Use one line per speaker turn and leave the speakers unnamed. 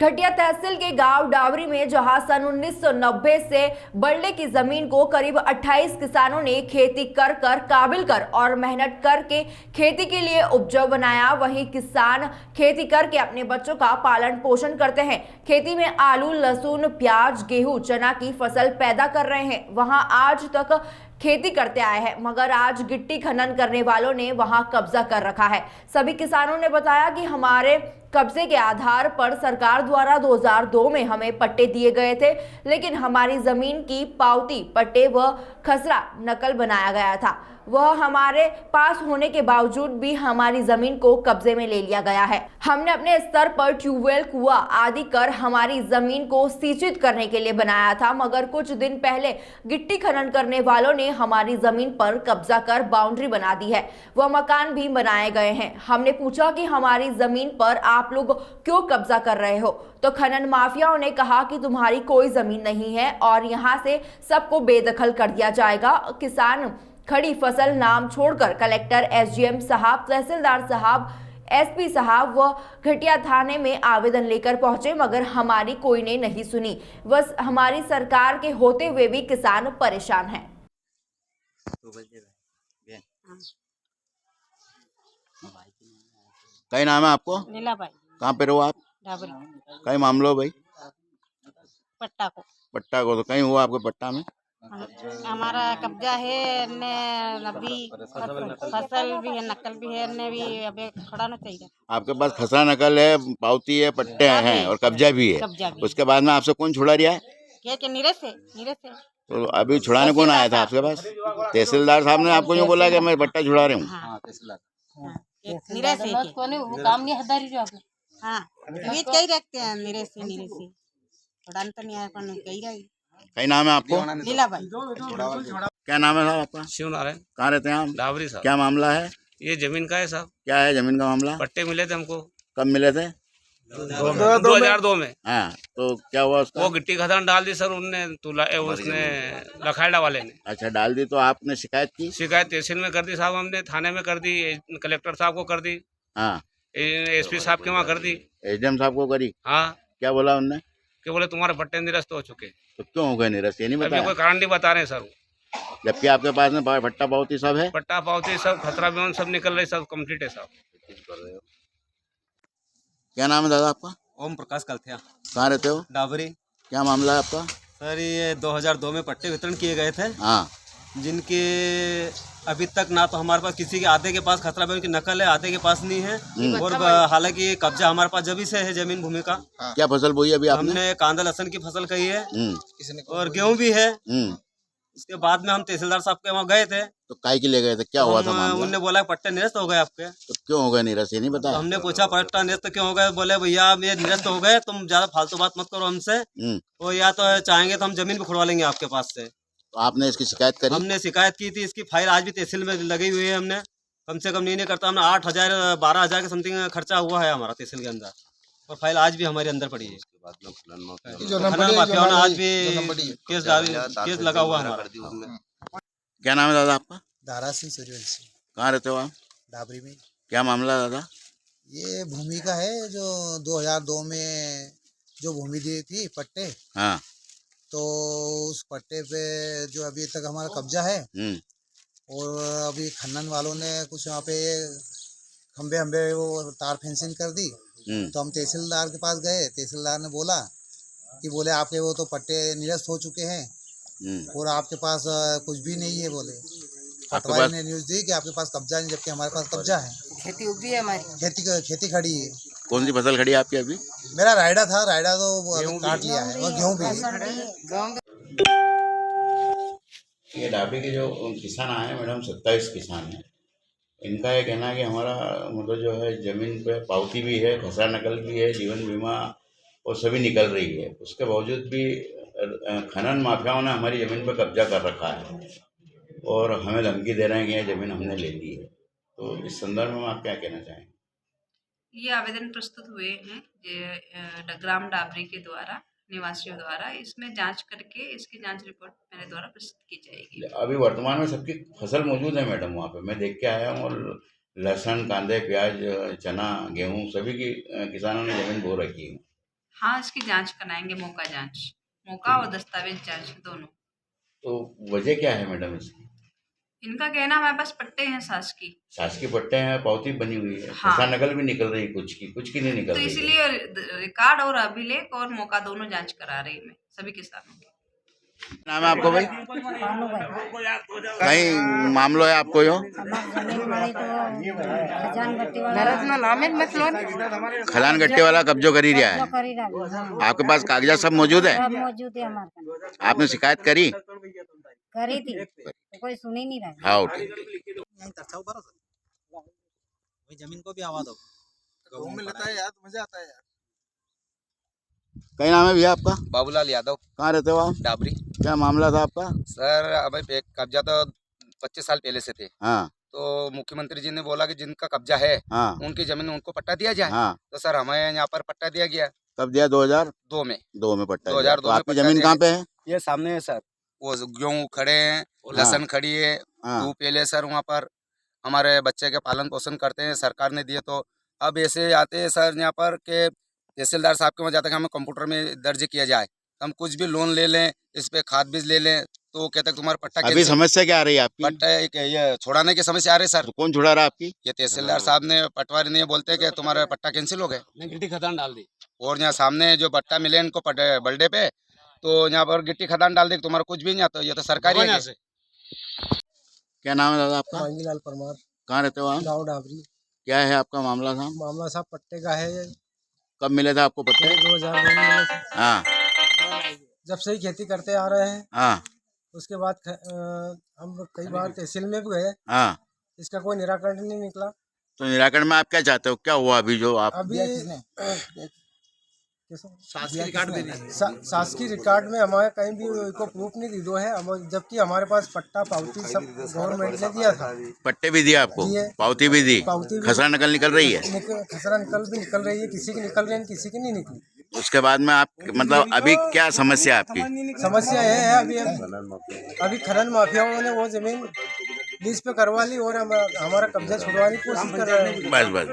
घटिया तहसील के गांव डावरी में जहां सन 1990 से बल्ले की जमीन को करीब 28 किसानों ने खेती कर काबिल कर और मेहनत करके खेती के लिए उपजाऊ बनाया, वहीं किसान खेती करके अपने बच्चों का पालन पोषण करते हैं। खेती में आलू, लहसुन, प्याज, गेहूं, चना की फसल पैदा कर रहे हैं। वहां आज तक खेती करते आए हैं, मगर आज गिट्टी खनन करने वालों ने वहां कब्जा कर रखा है। सभी किसानों ने बताया कि हमारे कब्जे के आधार पर सरकार द्वारा 2002 में हमें पट्टे दिए गए थे, लेकिन हमारी जमीन की पावती, पट्टे व खसरा नकल बनाया गया था। वह हमारे पास होने के बावजूद भी हमारी जमीन को कब्जे में ले लिया गया है। हमने अपने स्तर पर ट्यूबवेल, कुआं आदि कर हमारी जमीन को सिंचित करने के लिए बनाया था, मगर कुछ दिन पहले गिट्टी खनन करने वालों ने हमारी जमीन पर कब्जा कर बाउंड्री बना दी है। वह मकान भी बनाए गए हैं। हमने पूछा कि हमारी जमीन पर आप लोग क्यों कब्जा कर रहे हो, तो खनन माफियाओं ने कहा कि तुम्हारी कोई जमीन नहीं है और यहाँ से सबको बेदखल कर दिया जाएगा। किसान खड़ी फसल नाम छोड़कर कलेक्टर, एसडीएम साहब, तहसीलदार साहब, एसपी साहब व घटिया थाने में आवेदन लेकर पहुंचे, मगर हमारी कोई ने नहीं सुनी। बस हमारी सरकार के होते हुए भी किसान परेशान हैं।
कई नाम है आपको?
नीला भाई।
कहाँ पे रहो आप?
डाबरी।
कई मामलो भाई?
पट्टा को
तो कहीं हुआ आपके पट्टा में?
हमारा कब्जा है ने, अभी फसल भी है, नकल भी है ने, भी अबे खड़ा ना चाहिए।
आपके पास खसरा नकल है, पावती है, पट्टे हैं और कब्जा भी है। उसके बाद में आपसे कौन छुड़ा रिया?
क्या नीरज से
तो अभी छुड़ाने कौन आया था आपके पास? तहसीलदार साहब ने आपको जो बोला कि मैं पट्टा छुड़ा रही हूँ?
नीरज से काम नहीं हदारी जो आप। हाँ, कहीं रखते हैं नीरज से छुड़ाने तो नहीं आया, पर कहीं रही।
कई नाम है आपको?
नीला भाई।
क्या नाम है साहब आपका?
शिव नारायण।
कहाँ रहते हैं आप?
डाबरी साहब।
क्या मामला है?
ये जमीन का है साहब।
क्या है जमीन का मामला?
पट्टे मिले थे हमको।
कब मिले थे?
2002 में।
हाँ, तो क्या हुआ उसका?
वो गिट्टी खदान डाल दी सर उनने, उसने लखाड़ा वाले ने।
अच्छा, डाल दी। तो आपने शिकायत की?
शिकायत तहसील में कर दी साहब, हमने थाने में कर दी, कलेक्टर साहब को कर दी,
हाँ,
एसपी साहब के वहाँ कर दी,
एसडीएम साहब को करी।
हाँ।
क्या बोला उनने?
कि बोले तुम्हारे पट्टे निरस्त हो चुके।
तो क्यों हो गए निरस्त, ये नहीं
अभी
बताया?
कोई कारण नहीं बता रहे सर।
जबकि आपके पास में पट्टा पावती सब है?
पट्टा पावती सब, खतरा भी सब निकल रही, सब कंप्लीट है साहब।
क्या नाम है दादा आपका?
ओम प्रकाश कलथिया।
कहाँ रहते हो?
डाबरी।
क्या मामला है आपका?
सर ये 2002 में पट्टे वितरण किए गए थे,
हाँ,
जिनके अभी तक ना तो हमारे पास किसी के, आधे के पास खतरा भी उनकी नकल है, आधे के पास नहीं है। और हालांकि कब्जा हमारे पास जब से है जमीन भूमि का।
क्या फसल बोई अभी आपने?
हमने कांदा लहसुन की फसल कही है और गेहूं भी है। उसके बाद में हम तहसीलदार साहब के वहाँ गए थे।
तो काय के ले गए थे? क्या हुआ था मामला?
उनने बोला पट्टे निरस्त हो गए आपके।
तो क्यों हो गए निरस्त, ये नहीं बताया?
तो हमने पूछा पट्टा निरस्त क्यों हो गए? बोले भैया ये निरस्त हो गए, तुम ज्यादा फालतू बात मत करो हमसे, और या तो चाहेंगे तो हम जमीन भी खुड़वा लेंगे आपके पास से।
तो आपने इसकी शिकायत करी?
हमने शिकायत की थी, इसकी फाइल आज भी तहसील में लगी हुई है। हमने कम से कम नहीं करता, हमने 8,000 12,000 के समथिंग खर्चा हुआ है हमारा तहसील के अंदर, और फाइल आज भी हमारे अंदर पड़ी है। खनन माफियाओं ने आज भी केस लगा हुआ हमारा।
क्या नाम है दादा आपका?
दारा सिंह सूर्यवंशी।
कहाँ रहते हो आप?
डाबरी में।
क्या मामला दादा?
ये भूमि का है, जो 2002 में जो भूमि दी थी पट्टे,
हाँ,
तो उस पट्टे पे जो अभी तक हमारा कब्जा है, और अभी खनन वालों ने कुछ वहाँ पे खंबे वो तार फेंसिंग कर दी। तो हम तहसीलदार के पास गए, तहसीलदार ने बोला कि बोले आपके वो तो पट्टे निरस्त हो चुके हैं और आपके पास कुछ भी नहीं है। बोले पटवारी ने न्यूज़ दी कि आपके पास कब्जा नहीं, जबकि हमारे पास कब्जा है।
खेती उगी है हमारी, खेती
खड़ी है।
कौन सी फसल खड़ी है आपकी अभी?
मेरा रायडा था, रायडा तो अभी काट लिया है, और गेहूँ भी है।
ये डाबरी के जो किसान आए हैं मैडम, 27 किसान हैं। इनका ये कहना है कि हमारा मतलब जो है ज़मीन पे पावती भी है, खसरा नकल भी है, जीवन बीमा और सभी निकल रही है। उसके बावजूद भी खनन माफियाओं ने हमारी ज़मीन पर कब्जा कर रखा है और हमें धमकी दे रहे हैं कि ये ज़मीन हमने ले ली है। तो इस संदर्भ में आप क्या कहना चाहेंगे?
ये आवेदन प्रस्तुत हुए हैं ग्राम डाबरी के द्वारा, निवासियों द्वारा। इसमें जांच करके इसकी जांच रिपोर्ट मेरे द्वारा प्रस्तुत की जाएगी।
अभी वर्तमान में सबकी फसल मौजूद है मैडम वहाँ पे, मैं देख के आया हूँ, और लहसुन, कांदे, प्याज, चना, गेहूँ सभी की किसानों ने ज़मीन बो रखी है।
हाँ, इसकी जांच कराएंगे, मौका और दस्तावेज जांच दोनों।
तो वजह क्या है मैडम इसकी?
इनका कहना हमारे पास पट्टे हैं
शासकीय पट्टे हैं, पावती बनी हुई है,
हाँ।
खसा नकल भी निकल रही, कुछ की नहीं निकल
तो
रही है।
इसलिए रिकॉर्ड और अभिलेख और मौका दोनों जांच करा रही मैं सभी किसानों की।
नाम है आपको भाई? कहीं मामलो है आपको यो? खलान गट्टे वाला कब्जो कर ही रहा है। आपके पास कागजात सब मौजूद है?
मौजूद है हमारे पास।
आपने शिकायत करी?
करी थी तो कोई सुन ही नहीं रहा।
हाँ ठीक है।
जमीन को भी आवाज हो गाँव में लेता है यार, मजा आता है यार।
कहीं नाम है भैया आपका?
बाबूलाल यादव,
कहाँ रहते हो आप?
डाबरी।
क्या मामला था आपका?
सर अब कब्जा तो 25 साल पहले से थे।
हाँ
तो मुख्यमंत्री जी ने बोला कि जिनका कब्जा है
हाँ
उनकी जमीन उनको पट्टा दिया जाए।
हाँ।
तो सर हमें यहाँ पर पट्टा दिया गया।
कब दिया? 2002
में।
में पट्टा
2002
दिया। तो
में
आपकी
पट्टा
जमीन
दिया
कहाँ पे है?
ये सामने है सर, वो गेहूँ खड़े हैं, लहसन खड़ी है,
हाँ।
धूप पहले सर वहाँ पर हमारे बच्चे के पालन पोषण करते हैं, सरकार ने दिए। तो अब ऐसे आते हैं सर यहाँ पर के तहसीलदार साहब के वहाँ जाता है कि हमें कंप्यूटर में दर्ज किया जाए, हम कुछ भी लोन ले लें, इस पे खाद बीज ले लें, तो वो कहते हैं तुम्हारा पट्टा
अभी समस्या क्या आ रही है आपकी?
पट्टा ये छुड़ाने की समस्या आ रही है सर।
तो कौन छुड़ा रहा है आपकी?
ये तहसीलदार साहब ने, पटवारी ने बोलते हैं कि तुम्हारा पट्टा कैंसिल हो गया,
गिट्टी खदान डाल दी।
और यहाँ सामने जो पट्टा मिले इनको बल्डे पे, तो यहाँ पर गिट्टी खदान डाल दी, तुम्हारा कुछ भी नहीं आता। ये तो सरकारी है।
क्या नाम है दादा आपका?
मांगीलाल परमार,
कहाँ रहते हो आप?
गाँव डाबरी।
क्या है आपका मामला था?
मामला साहब पट्टे का है।
कब मिले थे आपको पट्टे?
2000 में मिले थे।
हाँ
जब से ही खेती करते आ रहे हैं।
हाँ
उसके बाद हम लोग कई बार तहसील में भी गए,
हाँ।
इसका कोई निराकरण नहीं निकला।
तो निराकरण में आप क्या चाहते हो? क्या हुआ अभी जो आप?
अभी शासकीय रिकॉर्ड में हमारे कहीं भी को प्रूफ नहीं दीदो है, जबकि हमारे पास पट्टा पावती सब गवर्नमेंट ने दिया था।
पट्टे भी दिए आपको?
दिए।
पावती भी दी?
पावती भी।
खसरा नकल निकल रही है?
खसरा निकल रही है, किसी की निकल रही है, किसी की नहीं निकली।
उसके बाद में आप मतलब अभी क्या समस्या है आपकी?
समस्या यह है अभी खनन माफियाओं ने वो जमीन लीज पे करवा ली और हमारा कब्जा छुड़वाने की कोशिश कर रहे हैं।
बस